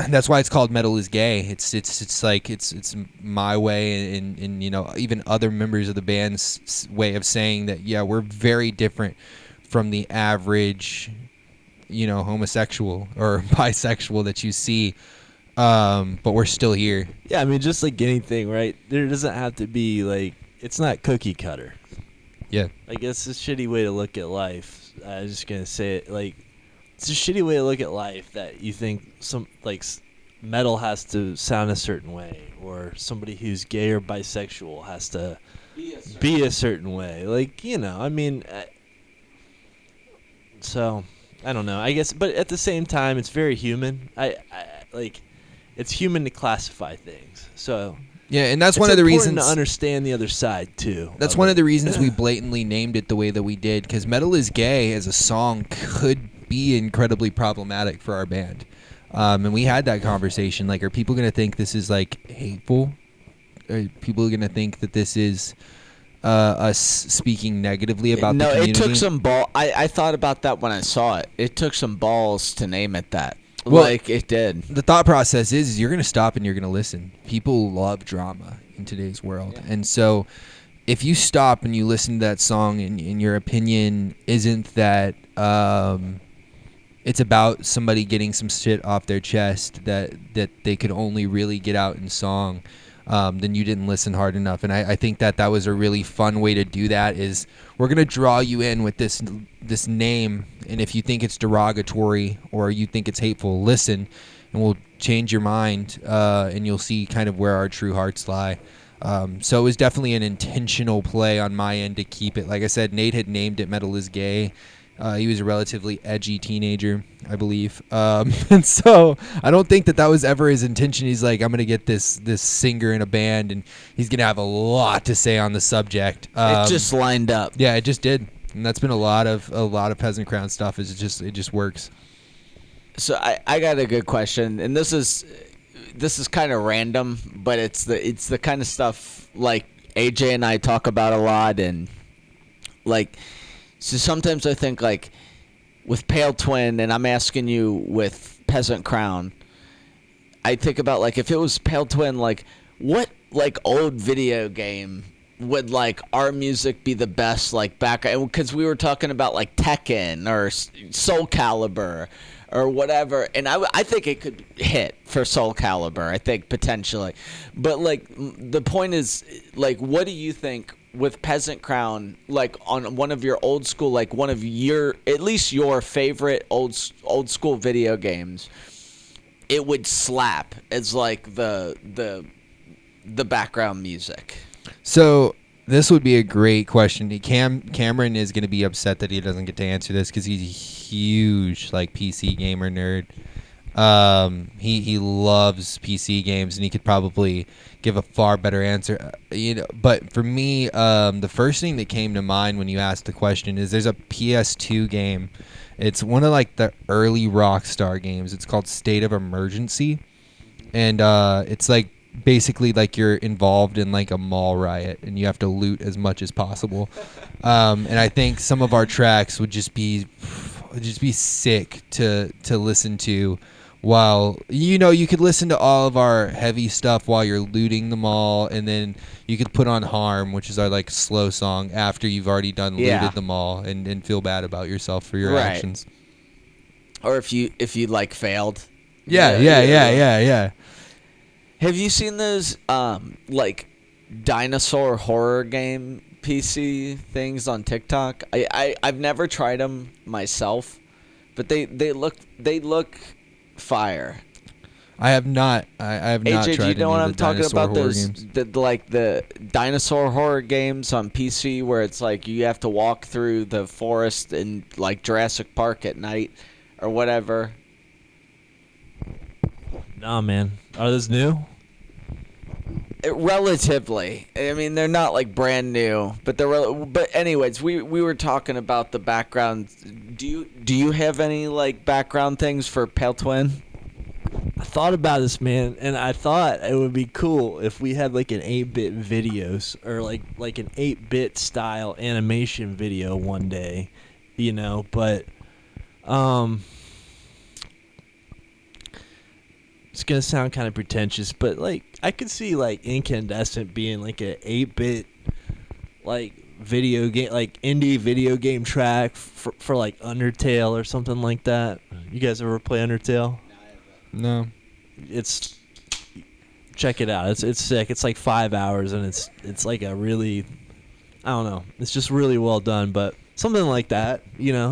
S2: that's why it's called Metal is Gay. It's like it's my way, and even other members of the band's way of saying that, yeah, we're very different from the average homosexual or bisexual that you see, but we're still here.
S1: Yeah, I mean, just like anything, right? There doesn't have to be, like, it's not cookie cutter.
S2: Yeah.
S1: Like, it's a shitty way to look at life. I was just going to say it. Like, it's a shitty way to look at life that you think metal has to sound a certain way, or somebody who's gay or bisexual has to be a certain way. Like, I mean, so I don't know. I guess, but at the same time, it's very human. I like, it's human to classify things. So
S2: yeah, and that's
S1: it's
S2: one of the
S1: important
S2: reasons
S1: to understand the other side too.
S2: That's one of the reasons we blatantly named it the way that we did, because Metal is Gay as a song could be incredibly problematic for our band. And we had that conversation. Like, are people going to think this is, like, hateful? Are people going to think that this is us speaking negatively about the community?
S3: No, it took some ball. I thought about that when I saw it. It took some balls to name it that.
S2: Well,
S3: like, it did.
S2: The thought process is you're going to stop and you're going to listen. People love drama in today's world. Yeah. And so if you stop and you listen to that song and your opinion isn't that it's about somebody getting some shit off their chest that they could only really get out in song, then you didn't listen hard enough. And I think that was a really fun way to do that, is we're going to draw you in with this name, and if you think it's derogatory or you think it's hateful, listen, and we'll change your mind, and you'll see kind of where our true hearts lie. So it was definitely an intentional play on my end to keep it. Like I said, Nate had named it Metal is Gay. He was a relatively edgy teenager, I believe. And so I don't think that was ever his intention. He's like, I'm going to get this singer in a band, and he's going to have a lot to say on the subject.
S3: It just lined up.
S2: Yeah, it just did. And that's been a lot of Peasant Crown stuff. Is it just works.
S3: So I got a good question, and this is kind of random, but it's the kind of stuff like AJ and I talk about a lot, and like, so sometimes I think, like, with Pale Twin, and I'm asking you with Peasant Crown, I think about, like, if it was Pale Twin, like, what, like, old video game would, like, our music be the best, like, back, because we were talking about, like, Tekken or Soul Calibur or whatever, and I think it could hit for Soul Calibur, I think, potentially. But, like, the point is, like, what do you think with Peasant Crown, like, on one of your old school, like, one of your, at least your favorite old school video games, it would slap as, like, the background music?
S2: So this would be a great question. Cameron is going to be upset that he doesn't get to answer this, because he's a huge, like, PC gamer nerd. He loves PC games, and he could probably give a far better answer. But for me, the first thing that came to mind when you asked the question is there's a PS2 game. It's one of like the early Rockstar games. It's called State of Emergency, and it's like basically like you're involved in like a mall riot, and you have to loot as much as possible. And I think some of our tracks would just be sick to listen to. While you could listen to all of our heavy stuff while you're looting the mall, and then you could put on Harm, which is our like slow song after you've already done looted the mall, and feel bad about yourself for your actions.
S3: Or if you like failed.
S2: Yeah.
S3: Have you seen those like dinosaur horror game PC things on TikTok? I've never tried them myself, but they look fire.
S2: I have not. I have not
S3: AJ,
S2: tried
S3: do you know what I'm talking about? Those
S2: games.
S3: the dinosaur horror games on PC where it's like you have to walk through the forest in like Jurassic Park at night or whatever.
S1: Nah, man. Are those new?
S3: Relatively. I mean, they're not like brand new, but but anyways, we were talking about the background. Do you have any like background things for Pale Twin?
S1: I thought about this, man, and I thought it would be cool if we had like an 8-bit videos or like an 8-bit style animation video one day, but it's gonna sound kind of pretentious, but like I could see like Incandescent being like an 8-bit like video game, like indie video game track for like Undertale or something like that. You guys ever play Undertale?
S2: No.
S1: Check it out. It's sick. It's like 5 hours, and it's like a really, I don't know. It's just really well done, but something like that,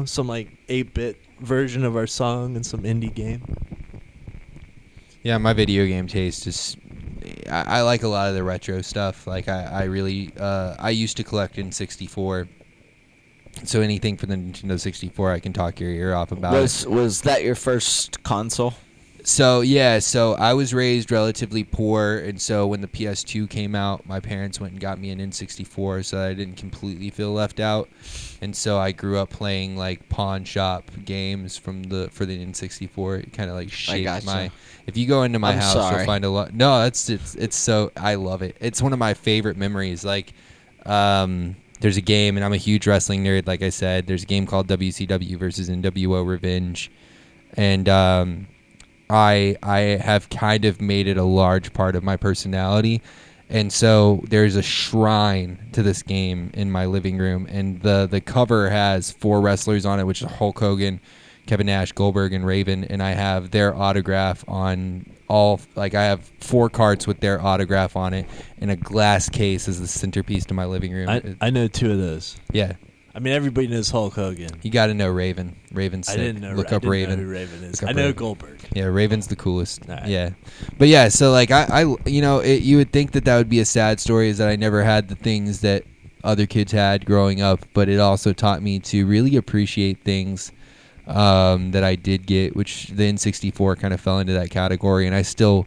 S1: some like 8-bit version of our song and some indie game.
S2: Yeah, my video game taste is. I like a lot of the retro stuff. Like I really I used to collect N64. So anything for the Nintendo 64, I can talk your ear off about.
S3: Was that your first console?
S2: So I was raised relatively poor, and so when the PS2 came out, my parents went and got me an N64 so that I didn't completely feel left out. And so I grew up playing like pawn shop games for the N64. It kind of like shaped my. If you go into my house, you'll find a lot. No, it's so I love it. It's one of my favorite memories. Like, there's a game, and I'm a huge wrestling nerd. Like I said, there's a game called WCW versus NWO Revenge, and I have kind of made it a large part of my personality. And so there's a shrine to this game in my living room, and the cover has 4 wrestlers on it, which is Hulk Hogan, Kevin Nash, Goldberg, and Raven, and I have their autograph on all. Like I have 4 cards with their autograph on it, and a glass case is the centerpiece to my living room.
S1: I know 2 of those.
S2: Yeah.
S1: I mean, everybody knows Hulk Hogan.
S2: You got to know Raven. Raven's sick.
S1: I didn't know.
S2: Look up Raven.
S1: Know who Raven is. I know Goldberg.
S2: Yeah, Raven's the coolest.
S1: Right.
S2: Yeah, but yeah. So like you would think that would be a sad story, is that I never had the things that other kids had growing up. But it also taught me to really appreciate things that I did get, which the N64 kind of fell into that category. And I still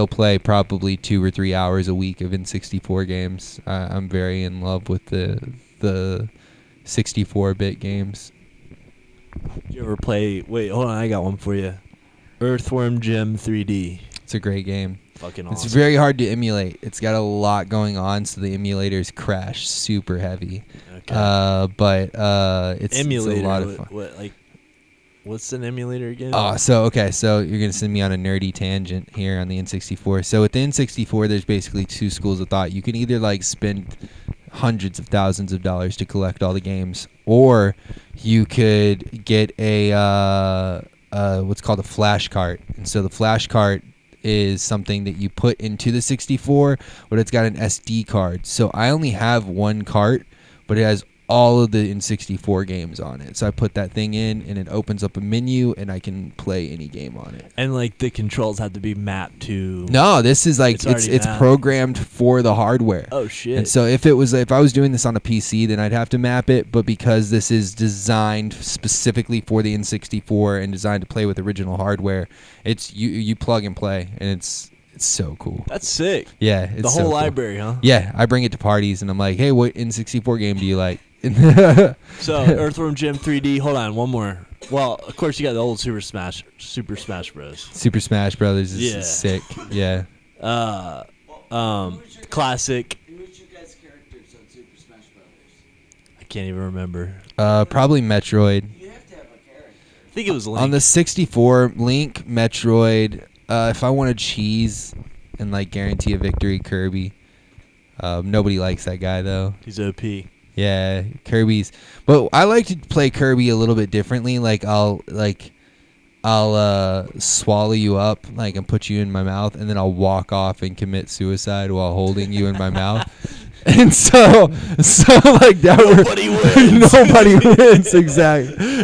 S2: play probably 2 or 3 hours a week of N64 games. I'm very in love with the 64-bit games.
S1: Did you ever play? Wait, hold on. I got one for you. Earthworm Jim 3D.
S2: It's a great game.
S1: Fucking awesome.
S2: It's very hard to emulate. It's got a lot going on, so the emulators crash super heavy.
S1: Okay.
S2: But it's
S1: emulator.
S2: It's a lot of fun.
S1: What's an emulator again?
S2: So you're gonna send me on a nerdy tangent here on the N64. So with the N64, there's basically 2 schools of thought. You can either like spend hundreds of thousands of dollars to collect all the games, or you could get a what's called a flash cart. And so the flash cart is something that you put into the 64, but it's got an SD card. So I only have 1 cart, but it has all of the N64 games on it. So I put that thing in, and it opens up a menu, and I can play any game on it.
S1: And like the controls have to be mapped to.
S2: No, this is like
S1: It's already
S2: it's
S1: mapped.
S2: programmed for the hardware.
S1: Oh shit!
S2: And so if I was doing this on a PC, then I'd have to map it. But because this is designed specifically for the N64 and designed to play with original hardware, it's you plug and play, and it's so cool.
S1: That's sick.
S2: Yeah, it's
S1: The
S2: so
S1: whole
S2: cool.
S1: library, huh?
S2: Yeah, I bring it to parties, and I'm like, hey, what N64 game do you like?
S1: So Earthworm Jim 3D. Hold on, one more. Well, of course you got the old Super Smash Bros.
S2: Super Smash Brothers is
S1: Yeah.
S2: sick. Yeah.
S1: Classic.
S3: Who was your guys' characters on Super Smash Brothers?
S1: I can't even remember.
S2: Probably Metroid.
S3: You have to have a character.
S1: I think it was Link.
S2: On the 64, Link, Metroid. If I wanted cheese and like guarantee a victory, Kirby. Nobody likes that guy though.
S1: He's OP.
S2: Yeah, Kirby's. But I like to play Kirby a little bit differently. Like I'll swallow you up, like, and put you in my mouth, and then I'll walk off and commit suicide while holding you in my mouth. And so like that.
S1: Nobody wins.
S2: Nobody wins.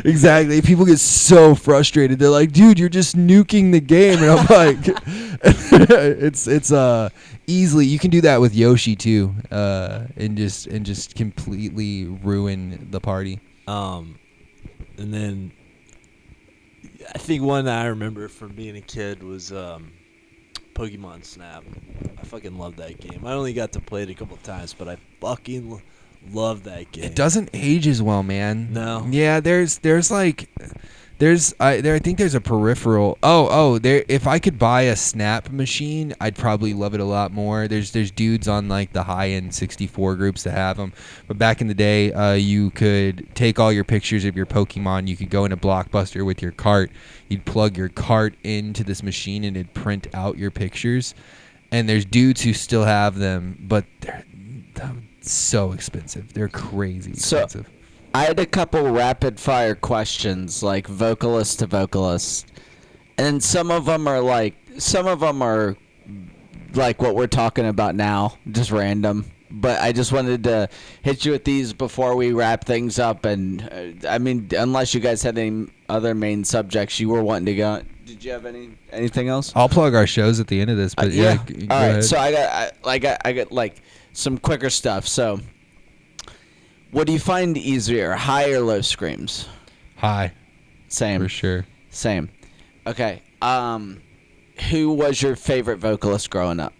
S2: Exactly. People get so frustrated. They're like, "Dude, you're just nuking the game," and I'm like, "It's easily you can do that with Yoshi too, and just completely ruin the party."
S1: And then I think one that I remember from being a kid was Pokemon Snap. I fucking love that game. I only got to play it a couple times, but I fucking love that game.
S2: It doesn't age as well, man.
S1: No.
S2: Yeah, I think there's a peripheral. There. If I could buy a Snap machine, I'd probably love it a lot more. There's dudes on like the high end 64 groups that have them. But back in the day, you could take all your pictures of your Pokemon. You could go into Blockbuster with your cart. You'd plug your cart into this machine, and it'd print out your pictures. And there's dudes who still have them, but they're so expensive. They're crazy expensive.
S3: I had a couple rapid fire questions, like vocalist to vocalist, and some of them are like what we're talking about now, just random. But I just wanted to hit you with these before we wrap things up. And I mean, unless you guys had any other main subjects you were wanting to go. Did you have anything else?
S2: I'll plug our shows at the end of this, but yeah. Go
S3: All right.
S2: ahead.
S3: So I got like some quicker stuff. So, what do you find easier, high or low screams?
S2: High,
S3: Same.
S2: for sure.
S3: Same. Okay. Who was your favorite vocalist growing up?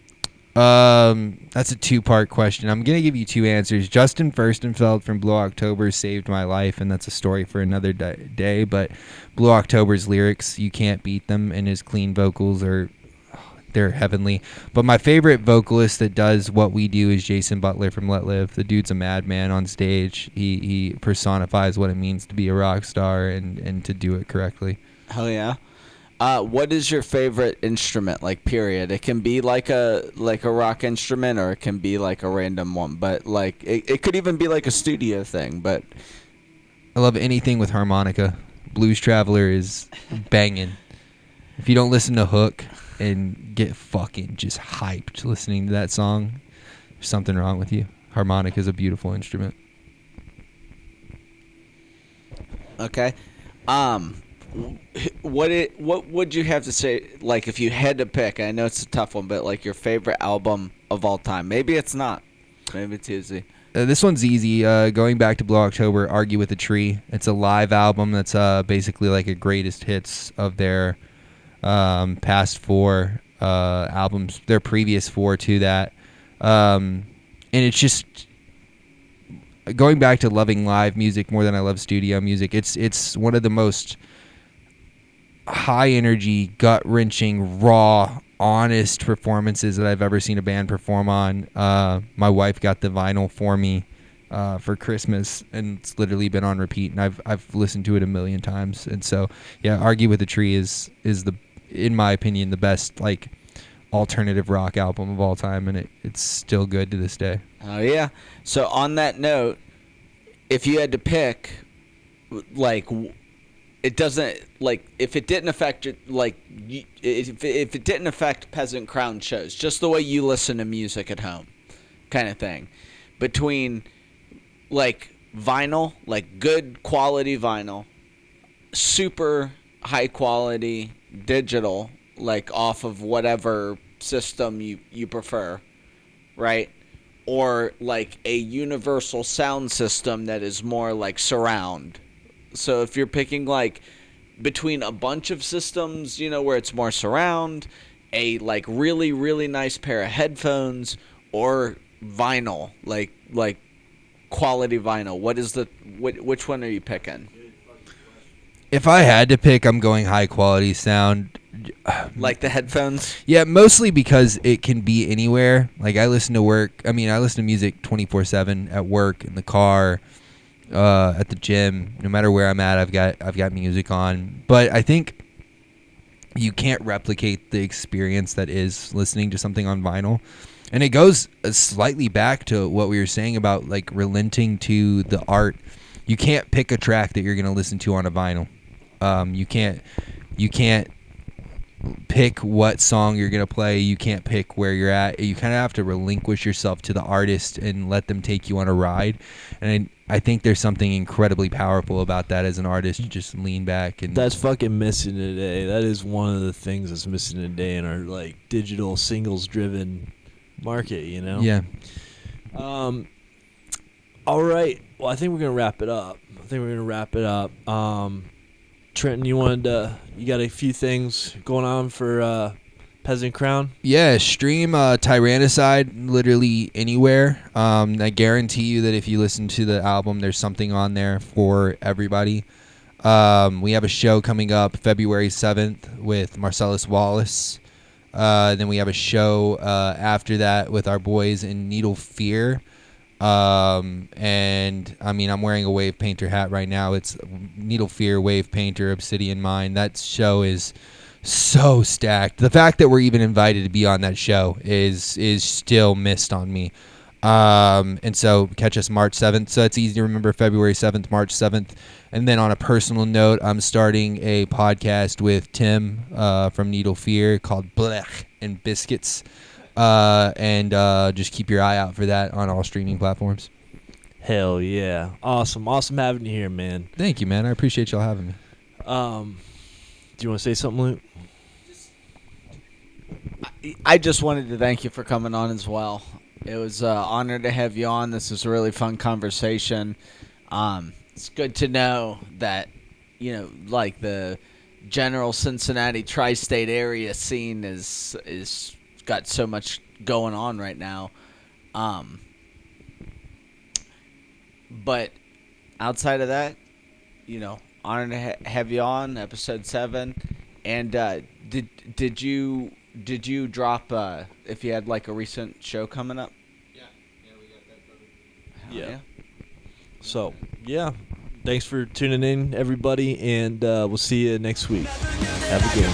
S2: That's a two-part question. I'm gonna give you two answers. Justin Furstenfeld from Blue October saved my life, and that's a story for another day. But Blue October's lyrics, you can't beat them, and his clean vocals they're heavenly. But my favorite vocalist that does what we do is Jason Butler from Let Live. The dude's a madman on stage. He personifies what it means to be a rock star and to do it correctly.
S3: Hell yeah. What is your favorite instrument? Like, period. It can be like a rock instrument, or it can be like a random one. But like, it could even be like a studio thing. But
S2: I love anything with harmonica. Blues Traveler is banging. If you don't listen to Hook and get fucking just hyped listening to that song, there's something wrong with you. Harmonica is a beautiful instrument.
S3: okay. What would you have to say, like, if you had to pick? I know it's a tough one, but like your favorite album of all time. Maybe it's not. Maybe it's easy.
S2: This one's easy. Going back to Blue October, Argue with a Tree. It's a live album that's basically like a greatest hits of their past four albums, their previous four to that. And it's just going back to loving live music more than I love studio music. It's one of the most high energy, gut wrenching, raw, honest performances that I've ever seen a band perform on. My wife got the vinyl for me for Christmas, and it's literally been on repeat, and I've listened to it a million times. And so, yeah, Argue with a Tree is the, in my opinion, the best like alternative rock album of all time, and it's still good to this day.
S3: Oh yeah. So on that note, if you had to pick, like, it doesn't, like, if it didn't affect like, if it didn't affect Peasant Crown shows, just the way you listen to music at home, kind of thing, between like vinyl, like good quality vinyl, super high quality digital, like off of whatever system you prefer, right? Or like a universal sound system that is more like surround. So if you're picking like between a bunch of systems, where it's more surround, a like really really nice pair of headphones, or vinyl, like quality vinyl, which one are you picking?
S2: If I had to pick, I'm going high quality sound.
S3: Like the headphones?
S2: Yeah, mostly because it can be anywhere. Like I listen to music 24/7 at work, in the car, at the gym. No matter where I'm at, I've got music on. But I think you can't replicate the experience that is listening to something on vinyl. And it goes slightly back to what we were saying about like relenting to the art. You can't pick a track that you're going to listen to on a vinyl. You can't pick what song you're going to play. You can't pick where you're at. You kind of have to relinquish yourself to the artist and let them take you on a ride. And I think there's something incredibly powerful about that as an artist. You just lean back. And
S1: That's fucking missing today. That is one of the things that's missing today in our like digital singles driven market,
S2: Yeah.
S1: All right. Well, I think we're gonna wrap it up. Trenton, you got a few things going on for Peasant Crown?
S2: Yeah, stream Tyrannicide literally anywhere. I guarantee you that if you listen to the album, there's something on there for everybody. We have a show coming up February 7th with Marcellus Wallace. Then we have a show after that with our boys in Needle Fear. And I mean, I'm wearing a Wave Painter hat right now. It's Needle Fear, Wave Painter, Obsidian Mind. That show is so stacked. The fact that we're even invited to be on that show is still missed on me. And so catch us March 7th. So it's easy to remember, February 7th, March 7th. And then on a personal note, I'm starting a podcast with Tim from Needle Fear called Blech and Biscuits. And just keep your eye out for that on all streaming platforms.
S1: Hell yeah. Awesome having you here, man.
S2: Thank you, man. I appreciate y'all having me.
S1: Do you want to say something, Luke?
S3: I just wanted to thank you for coming on as well. It was an honor to have you on. This was a really fun conversation. It's good to know that, like the general Cincinnati tri-state area scene is got so much going on right now. But outside of that, honored to have you on episode 7. And did you drop if you had like a recent show coming up?
S2: Yeah, we got that covered.
S1: Yeah. So, yeah. Thanks for tuning in, everybody, and we'll see you next week. Have a good one.